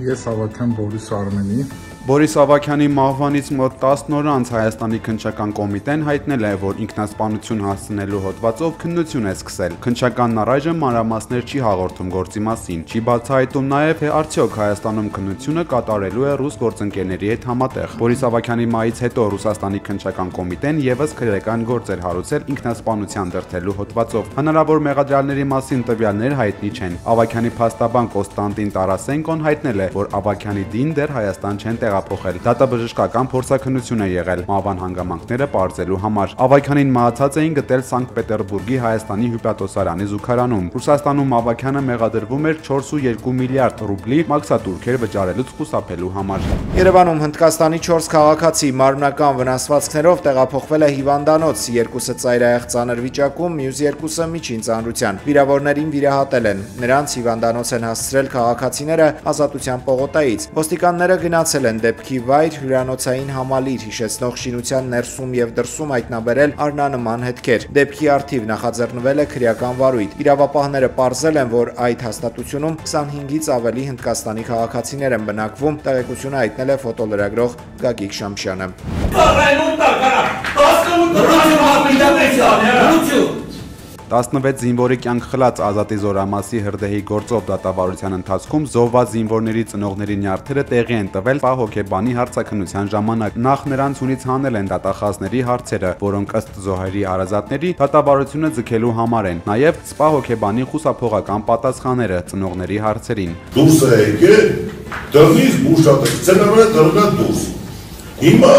Ես Ավագյան Բորիս Արմենի։ Բորիս Ավագյանի մահվանից մոտ 10 օր անց Հայաստանի քննչական կոմիտեն հայտնել է, որ ինքնասպանություն հասցնելու հոդվածով քննություն է սկսել։ Քննչականն առայժմ մանրամասներ չի հաղորդում գործի մասին, չի բացահայտում նաև, թե արդյոք Հայաստանում քննությունը կատարելու է ռուս գործընկերների հետ համատեղ։ Բորիս Ավագյանի մահից հետո Ռուսաստանի քննչական կոմիտեն եւս քրեական գործ էր հարուցել ինքնասպանության դրդելու հոդվածով։ Հնարավոր մեղադրյալների մասին տվյալներ հայտնի չեն։ Ավագյանի փաստաբան Կոստանտին Տարասենկոն հայտնել է, որ Ավագյանի դին դեռ Հայաստան չեն տեղափոխել։ Դատաբժշկական փորձաքննություն է եղել մահվան հանգամանքները պարզելու համար։ Ավագյանին մահացած էին գտել Սանկտ Պետերբուրգի Հայաստանի հյուպատոսարանի զուգարանում։ Ռուսաստանում Ավագյանը մեղադրվում էր 4.2 միլիարդ ռուբլի մաքսատուրքեր վճարելուց խուսափելու համար։ Երևանում Հնդկաստանի 4 քաղաքացի մարմնական վնասվածքներով տեղափոխվել է հիվանդանոց, երկուսը ծայրահեղ ծանր վիճակում, մյուս երկուսը միջին ծանրության։ Վիրավորներին վիրահատել են։ Նրանց հիվանդանոց են հասցրել քաղաքացիները Ազատության պողոտայից։ Ոստիկանները գնացել են դեպքի վայր, հյուրանոցային համալիր հիշեցնող շինության ներսում եւ դրսում հայտնաբերել առնանման հետքեր։ Դեպքի առթիվ նախաձեռնվել է քրեական վարույթ։ Իրավապահները պարզել են, որ այդ հաստատությունում 25-ից ավելի Հնդկաստանի քաղաքացիներ են բնակվում, տեղեկությունը հայտնել է ֆոտոլրագրող Գագիկ Շամշյանը։ 16 զինվորի կյանք խլած Ազատի Զորամասի հրդեհի գործով դատավարության ընթացքում զոհված զինվորների ծնողների նյարդերը տեղի են տվել սպա հոգեբանի հարցաքննության ժամանակ։ Նախ նրանցունից հանել են դատախազների հարցերը, որոնք ըստ զոհերի հարազատների դատավարությունը ձգելու համար են, նաև սպա հոգեբանի խուսափողական պատասխանները ծնողների հարցերին։ Դուրս է եկել, դրնից բուժատը, ցենարը դրնա դուրս։ Հիմա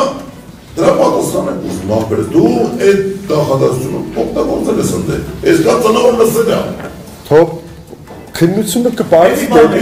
դրա պատասխանը ուզում ապրես, դու այդ նախադասությունը օգտագործել ես ընդ։ Այս կա ծնողը լսել է։ Թող քննությունը կպարզի դեպի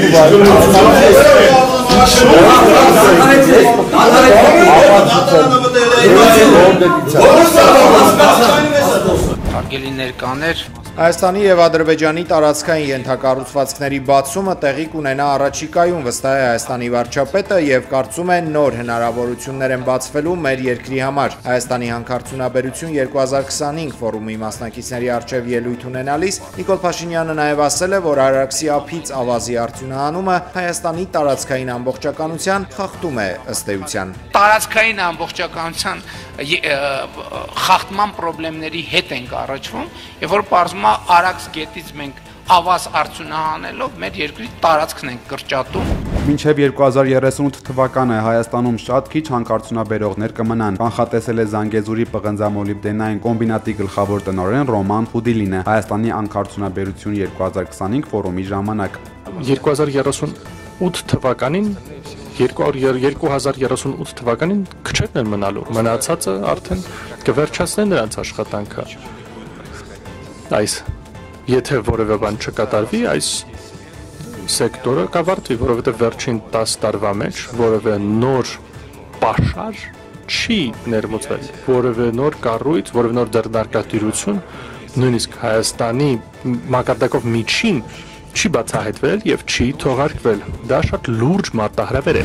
Հարգելի ներկաներ, Հայաստանի եւ Ադրբեջանի տարածքային ենթակառուցվածքների բացումը տեղի կունենա առաջիկայում, վստահ է Հայաստանի վարչապետը եւ կարծում է նոր հնարավորություններ են բացվելու մեր երկրի համար։ Հայաստանի հանքարդյունաբերություն 2025 ֆորումի մասնակիցների արչեւ ելույթ ունենալիս Նիկոլ Փաշինյանը նաեւ ասել է, որ Արաքսի ափից ավազի արդյունահանումը Հայաստանի տարածքային ամբողջականության խախտում է ըստ էության։ Տարածքային ամբողջականության խախտման խնդիրների հետ ենք առաջվում, եւ որ պարզվում է Արաքս գետից մենք ավազ արդյունահանելով մեր երկրի տարածքն ենք կրճատում։ Մինչև 2038 թվականը Հայաստանում շատ քիչ հանքարդյունաբերողներ կմնան, կանխատեսել է Զանգեզուրի պղնձամոլիբդենային կոմբինատի գլխավոր տնօրեն Ռոման Խուդիլինը Հայաստանի հանքարդյունաբերություն 2025 ֆորումի ժամանակ։ 2038 թվականին 2038 թվականին քչերն են մնալու, մնացածը արդեն կվերջացնեն նրանց աշխատանքը։ Այս եթե որևէ բան չկատարվի, այս սեկտորը կավարտվի, որովհետև վերջին 10 տարվա մեջ որևէ նոր պաշար չի ներմուծվել, որևէ նոր կառույց, որևէ նոր դերնարկատիրություն, նույնիսկ Հայաստանի մակարդակով միջին չի բացահայտվել եւ չի թողարկվել։ Դա շատ լուրջ մարտահրավեր է։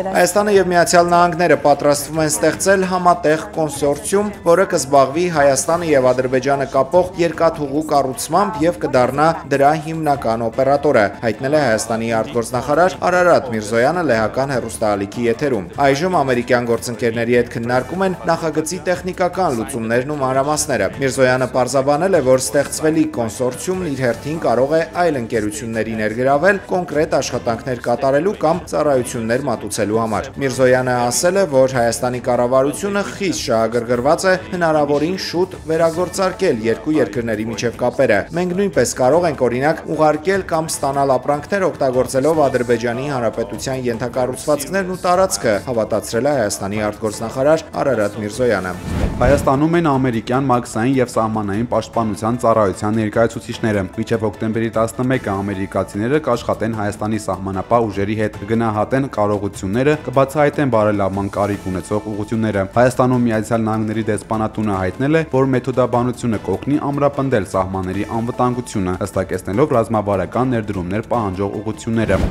Հայաստանը եւ Միացյալ Նահանգները պատրաստվում են ստեղծել համատեղ կոնսորցիում, որը կզբաղվի Հայաստանը եւ Ադրբեջանը կապող երկաթուղու կառուցմամբ եւ կդառնա դրա հիմնական օպերատորը, հայտնել է Հայաստանի արտգործնախարար Արարատ Միրզոյանը լեհական հեռուստաալիքի եթերում։ Այժմ ամերիկյան գործընկերների հետ քննարկում են նախագծի տեխնիկական լուծումներն ու մանրամասները։ Միրզոյանը պարզաբանել է, որ ստեղծվելիք կոնսորցիումն հերթին կարող է այլ ընկերությունների ներգրավել կոնկրետ աշխատանքներ կատարելու կամ ծառայություններ մատուցելու համար։ Միրզոյանը ասել է, որ Հայաստանի կառավարությունը խիստ շահագրգռված է հնարավորին շուտ վերագործարկել երկու երկրների միջև կապերը։ Մենք նույնպես կարող ենք օրինակ ուղարկել կամ ստանալ ապրանքներ օգտագործելով Ադրբեջանի Հանրապետության ենթակառուցվածքներն ու տարածքը, հավատացրել է Հայաստանի արտգործնախարար Արարատ Միրզոյանը։ Հայաստանում են ամերիկյան մաքսային եւ սահմանային պաշտպանության ծառայության ներկայացուցիչները։ Մինչև հոկտեմբերի 11-ը ամերիկացիները կաշխատեն Հայաստանի սահմանապահ ուժերի հետ, կգնահատեն կարողությունները, կբացահայտեն բարելավման կարիք ունեցող ուղղությունները։ Հայաստանում Միացյալ Նահանգների դեսպանատունը հայտնել է, որ մեթոդաբանությունը կօգնի ամրապնդել սահմանների անվտանգությունը, հստակեցնելով ռազմավարական ներդրումներ պահանջող ուղղությունները։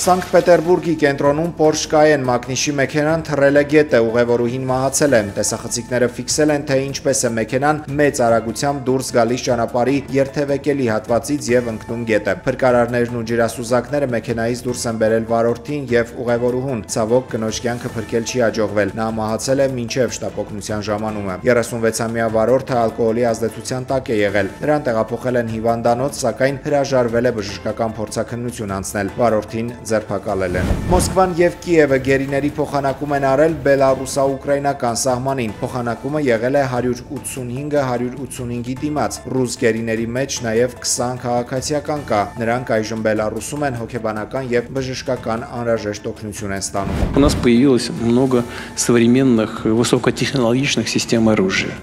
Սանկտ Պետերբուրգի կենտրոնում Porsche Cayenne մակնիշի մեքենան թռել է գետը, ուղևորուհին մահացել է։ Տեսախցիկները ֆիքսել են, թե ինչպես է մեքենան մեծ արագությամբ դուրս գալիս ճանապարհի երթևեկելի հատվածից եւ ընկնում գետը։ Փրկարարներն ու ջրասուզակները մեքենայից դուրս են բերել վարորդին եւ ուղևորուհուն։ Ցավոք կնոջ կյանքը փրկել չի հաջողվել։ Նա մահացել է մինչեւ շտապօգնության ժամանումը։ 36-ամյա վարորդը ալկոհոլի ազդեցության տակ է եղել։ Նրան տեղափոխել են հիվանդանոց, սակայն հրաժարվել է բժշկական փորձաքննություն անցնել։ Վարորդին ձերբակալել են։ Մոսկվան եւ Կիևը գերիների փոխանակում են արել բելարուսա-ուկրաինական սահմանին։ Փոխանակումը եղել է 185-185-ի դիմաց։ Ռուս գերիների մեջ նաեւ 20 քաղաքացիական կա։ Նրանք այժմ Բելարուսում են հոգեբանական եւ բժշկական անհրաժեշտ օգնություն են ստանում։ У нас появилось много современных высокотехнологичных систем оружия.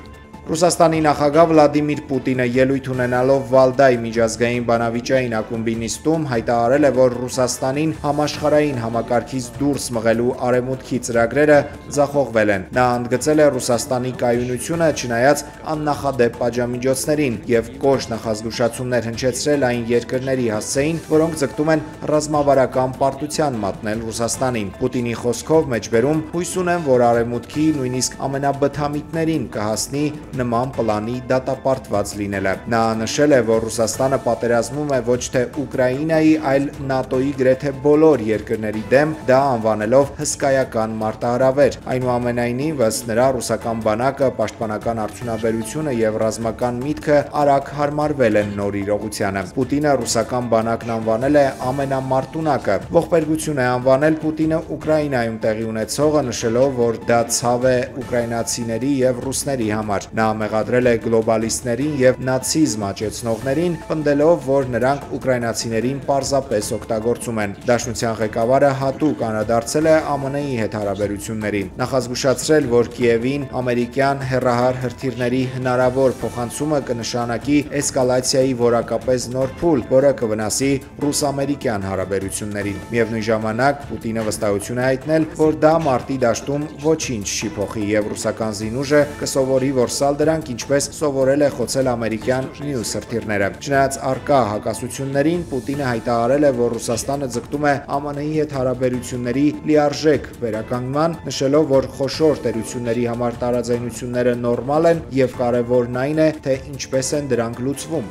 Ռուսաստանի նախագահ Վլադիմիր Պուտինը ելույթ ունենալով Վալդայի միջազգային բանավիճային ակումբի նիստում հայտարարել է, որ Ռուսաստանին համաշխարհային համակարգից դուրս մղելու արևմուտքի ծրագրերը ձախողվել են։ Նա ընդգծել է Ռուսաստանի կայունությունը չնայած աննախադեպ պատժամիջոցներին եւ կոշտ նախազգուշացումներ հնչեցրել այն երկրների հասցեին, որոնք ձգտում են ռազմավարական պարտության մատնել Ռուսաստանին։ Պուտինի խոսքով մեջբերում հույս ունեն, որ արևմուտքի նույնիսկ ամենաբթամիտներին կհասնի նման պլանի դատապարտված լինելը։ Նա նշել է, որ Ռուսաստանը պատերազմում է ոչ թե Ուկրաինայի, այլ ՆԱՏՕ-ի գրեթե բոլոր երկրների դեմ, դա անվանելով հսկայական մարտահրավեր։ Այնուամենայնիվ, ըստ նրա, ռուսական բանակը, պաշտպանական արդյունաբերությունը եւ ռազմական միտքը արագ հարմարվել են նոր իրողությանը։ Պուտինը ռուսական բանակն անվանել է ամենամարտունակը։ Ողբերգություն է անվանել Պուտինը Ուկրաինայում տեղի ունեցողը, նշելով, որ դա ցավ է ուկրաինացիների եւ ռուսների համար։ Նա մեղադրել է գլոբալիստներին եւ նացիզմ աճեցնողներին, պնդելով, որ նրանք ուկրաինացիներին պարզապես օգտագործում են։ Դաշնության ղեկավարը հատուկ անդրադարձել է ԱՄՆ-ի հետ հարաբերություններին, նախազգուշացրել, որ Կիևին ամերիկյան հեռահար հրթիռների հնարավոր փոխանցումը կնշանակի էսկալացիայի որակապես նոր փուլ, որը կվնասի ռուս-ամերիկյան հարաբերություններին։ Միևնույն ժամանակ Պուտինը վստահություն է հայտնել, որ դա մարտի դաշտում ոչինչ չի փոխի եւ ռուսական զինուժը կսովորի որսալ դրանք, ինչպես սովորել է խոցել ամերիկյան մյուս հրթիռները։ Չնայած առկա հակասություններին, Պուտինը հայտարարել է, որ Ռուսաստանը ձգտում է ԱՄՆ-ի հետ հարաբերությունների լիարժեք վերականգնման, նշելով, որ խոշոր տերությունների համար տարաձայնությունները նորմալ են եւ կարեւորն այն է, թե ինչպես են դրանք լուծվում։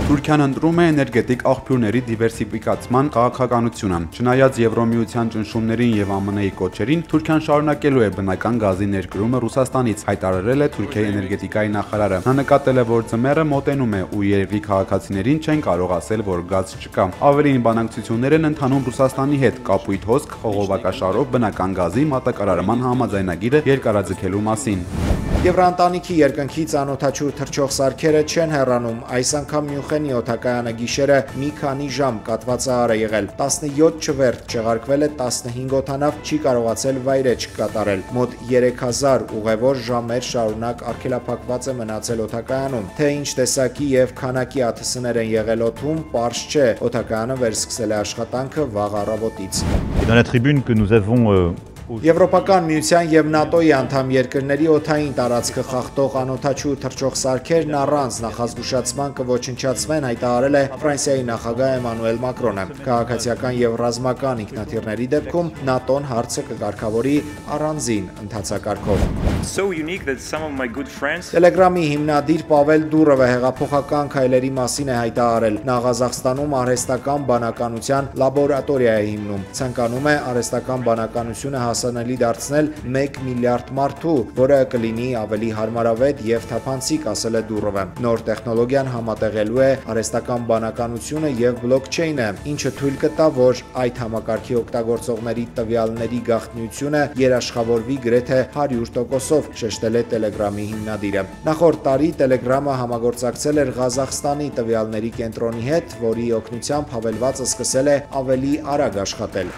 Թուրքիան ընտրում է էներգետիկ աղբյուրների դիվերսիֆիկացման քաղաքականությունը։ Չնայած Եվրոմիության ճնշումներին եւ ԱՄՆ-ի կոչերին, Թուրքիան շարունակելու է բնական գազի ներկրումը Ռուսաստանից, հայտարարել է Թուրքիայի էներգետիկայի նախարարը։ Նա նկատել է, որ ձմեռը մոտենում է ու երկրի քաղաքացիներին չեն կարող ասել, որ գազ չկա։ Ավելին, բանակցություններ են ընթանում Ռուսաստանի հետ կապույտ հոսք խողովակաշարով բնական գազի մատակարարման համաձայնագիրը երկարաձգելու մասին։ Եվրոընտանիքի երկնքից անօթաչու թռչող սարքերը չեն հեռանում։ Այս անգամ Մյունխենի օդակայանը գիշերը մի քանի ժամ կատվածահար է եղել։ 17 չվերթ չեղարկվել է, 15 օդանավ չի կարողացել վայրեջք կատարել։ Մոտ 3000 ուղևոր ժամեր շարունակ արգելափակված է մնացել օդակայանում։ Թե ինչ տեսակի եւ քանակի ԱԹՍ-ներ են եղել օդում, պարզ չէ։ Օդակայանը վերսկսել է աշխատանքը վաղ առավոտից։ Dans la tribune que nous avons Եվրոպական միության եւ ՆԱՏՕ-ի անդամ երկրների օդային տարածքը խախտող անօթաչու թռչող սարքերն առանց նախազգուշացման կոչնչացվեն, հայտարարել է Ֆրանսիայի նախագահ Էմանուել Մակրոնը։ Քաղաքացիական եւ ռազմական ինքնաթիռների դեպքում ՆԱՏՕ-ն հարցը կկարգավորի առանձին ընթացակարգով։ Տելեգրամի հիմնադիր Պավել Դուրովը հեղափոխական քայլերի մասին է հայտարարել։ Նա Ղազախստանում արհեստական բանականության լաբորատորիա է հիմնում։ Ցանկանում է արհեստական բանականությունը հասանելի դարձնել 1 միլիարդ մարդու, որը կլինի ավելի հարմարավետ եւ թափանցիկ, ասել է Դուրովը։ Նոր տեխնոլոգիան համատեղելու է արհեստական բանականությունը եւ բլոկչեյնը, ինչը թույլ կտա, որ այդ համակարգի օգտագործողների տվյալների գաղտնիությունը երաշխավորվի գրեթե 100%-ով, շեշտել է Տելեգրամի հիմնադիրը։ Նախորդ տարի Տելեգրամը համագործակցել էր Ղազախստանի տվյալների կենտրոնի հետ, որի օգնությամբ հավելվածը սկսել է ավելի արագ աշխատել։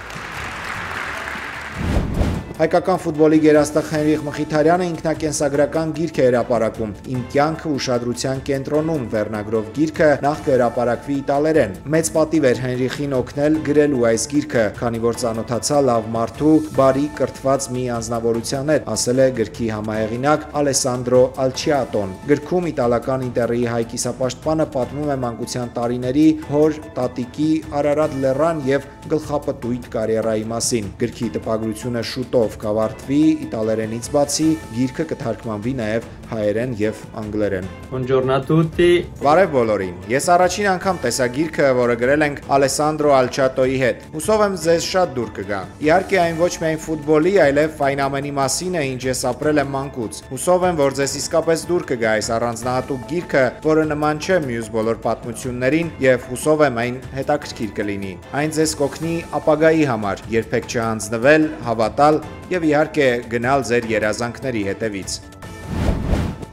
Հայկական ֆուտբոլի գերաստղ Հենրիխ Մխիթարյանը ինքնակենսագրական գիրք է հրապարակում «Իմ կյանքը ուշադրության կենտրոնում» վերնագրով գիրքը նախ կհրապարակվի իտալերեն։ Մեծ պատիվ էր Հենրիխին օգնել գրելու այս գիրքը, քանի որ ծանոթացա լավ մարդու բարի կրթված մի անձնավորության հետ, ասել է գրքի համահեղինակ Ալեսանդրո Ալչիատոն։ Գրքում իտալական Ինտերի հայ կիսապաշտպանը պատմում է մանկության տարիների հոր, տատիկի, Արարատ լեռան եւ գլխապտույտ կարիերայի մասին։ Գրքի տպագրությունը շուտով կավարտվի, իտալերենից բացի գիրքը կթարգմանվի նաեւ հայերեն եւ անգլերեն։ Buongiorno a tutti։ Բարև բոլորին։ Ես առաջին անգամ տեսա գիրքը, որը գրել ենք Ալեսանդրո Ալչատոյի հետ։ Հուսով եմ ձեզ շատ դուր կգա։ Իհարկե այն ոչ միայն ֆուտբոլի, այլև այն ամենի մասին է, ինչ ես ապրել եմ մանկուց։ Հուսով եմ, որ ձեզ իսկապես դուր կգա այս առանձնահատուկ գիրքը, որը նման չէ մյուս բոլոր պատմություններին, եւ հուսով եմ այն հետաքրքիր կլինի։ Այն ձեզ կօգնի ապագայի համար, երբեք չհանձնվել, հավատալ եւ իհարկե գնալ ձեր երազանքների հետևից։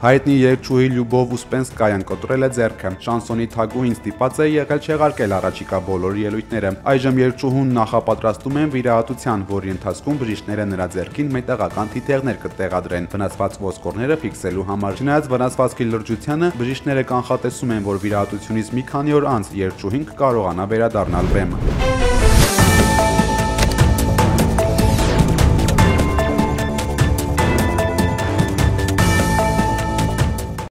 Հայտնի երգչուհի Լյուբով Ուսպենսկայան կոտրել է ձեռքը։ Շանսոնի թագուհին ստիպված է եղել չեղարկել առաջիկա բոլոր ելույթները։ Այժմ երգչուհուն նախապատրաստում են վիրահատության, որի ընթացքում բժիշկները նրա ձեռքին մետաղական թիթեղներ կտեղադրեն վնասված ոսկորները ֆիքսելու համար։ Չնայած վնասվածքի լրջությանը, բժիշկները կանխատեսում են, որ վիրահատությունից մի քանի օր անց երգչուհին կկարողանա վերադառնալ բեմ։